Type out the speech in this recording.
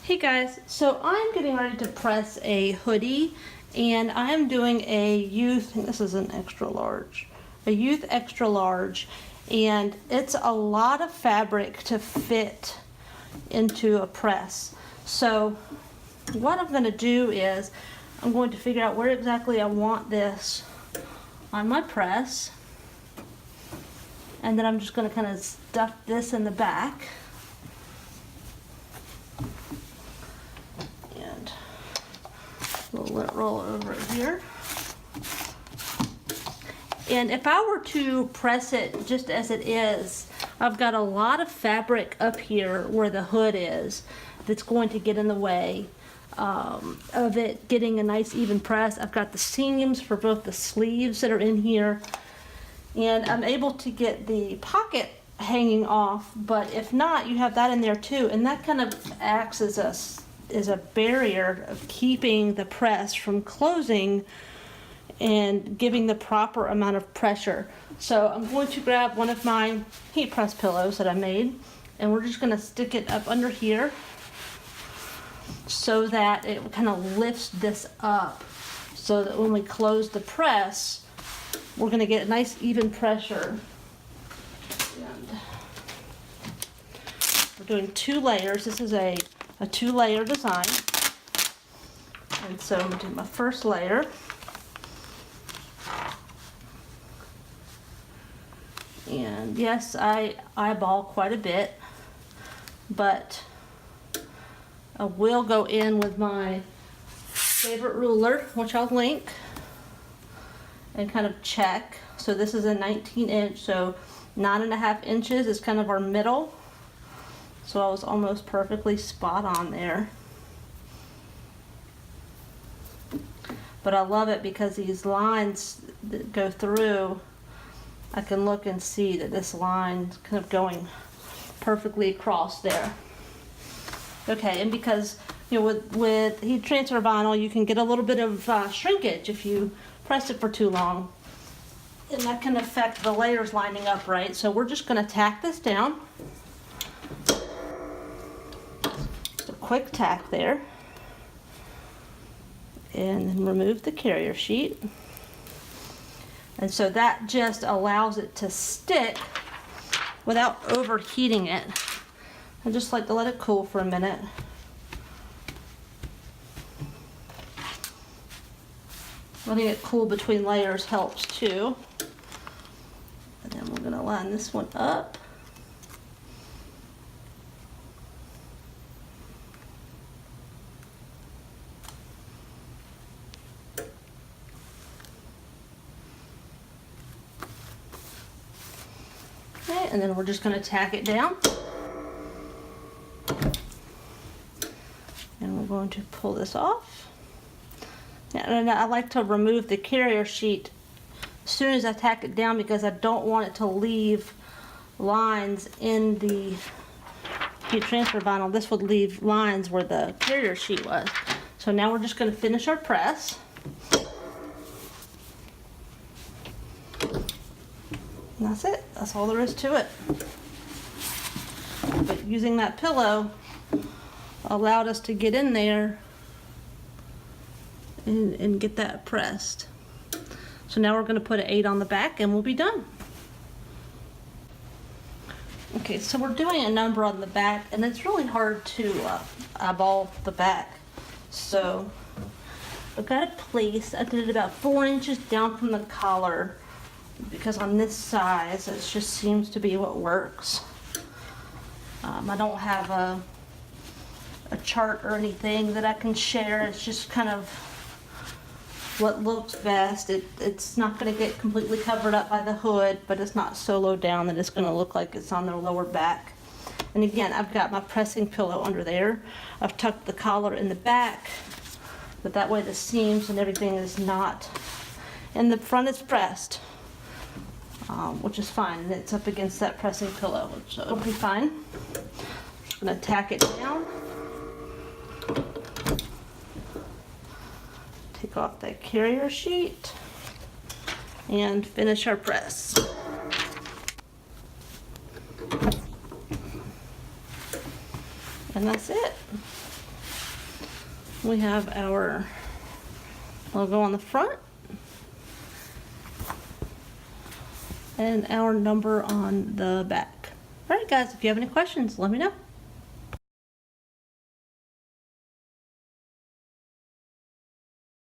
Hey guys, so I'm getting ready to press a hoodie, and I'm doing a youth, this is an extra large, a youth extra large, and it's a lot of fabric to fit into a press. So what I'm going to do is I'm going to figure out where exactly I want this on my press, and then I'm just going to kind of stuff this in the back. We'll let it roll over here. And if I were to press it just as it is, I've got a lot of fabric up here where the hood is that's going to get in the way of it getting a nice even press. I've got the seams for both the sleeves that are in here, and I'm able to get the pocket hanging off, but if not, you have that in there too, and that kind of acts as a barrier of keeping the press from closing and giving the proper amount of pressure. So I'm going to grab one of my heat press pillows that I made, and we're just going to stick it up under here so that it kind of lifts this up, so that when we close the press, we're going to get a nice even pressure. And we're doing 2 layers. This is a 2-layer design. And so I'm going to do my first layer. And yes, I eyeball quite a bit, but I will go in with my favorite ruler, which I'll link, and kind of check. So this is a 19-inch, so 9.5 inches is kind of our middle. So I was almost perfectly spot on there. But I love it because these lines that go through, I can look and see that this line is kind of going perfectly across there. Okay, and because with heat transfer vinyl, you can get a little bit of shrinkage if you press it for too long. And that can affect the layers lining up right. So we're just going to tack this down. Quick tack there, and then remove the carrier sheet, and so that just allows it to stick without overheating it. I just like to let it cool for a minute. Letting it cool between layers helps too. And then we're going to line this one up. Okay, and then we're just going to tack it down. And we're going to pull this off. And I like to remove the carrier sheet as soon as I tack it down because I don't want it to leave lines in the heat transfer vinyl. This would leave lines where the carrier sheet was. So now we're just going to finish our press. And that's it. That's all there is to it. But using that pillow allowed us to get in there and get that pressed. So now we're going to put an 8 on the back and we'll be done. Okay, so we're doing a number on the back, and it's really hard to eyeball the back. So I've got a place. I did it about 4 inches down from the collar, because on this size it just seems to be what works. I don't have a chart or anything that I can share. It's just kind of what looks best. It's not going to get completely covered up by the hood, but it's not so low down that it's going to look like it's on their lower back. And again, I've got my pressing pillow under there. I've tucked the collar in the back, but that way the seams and everything is not, and the front is pressed. Which is fine, and it's up against that pressing pillow, so it'll be fine. I'm going to tack it down. Take off that carrier sheet and finish our press. And that's it. we have our logo on the front and our number on the back. All right, guys, if you have any questions, let me know.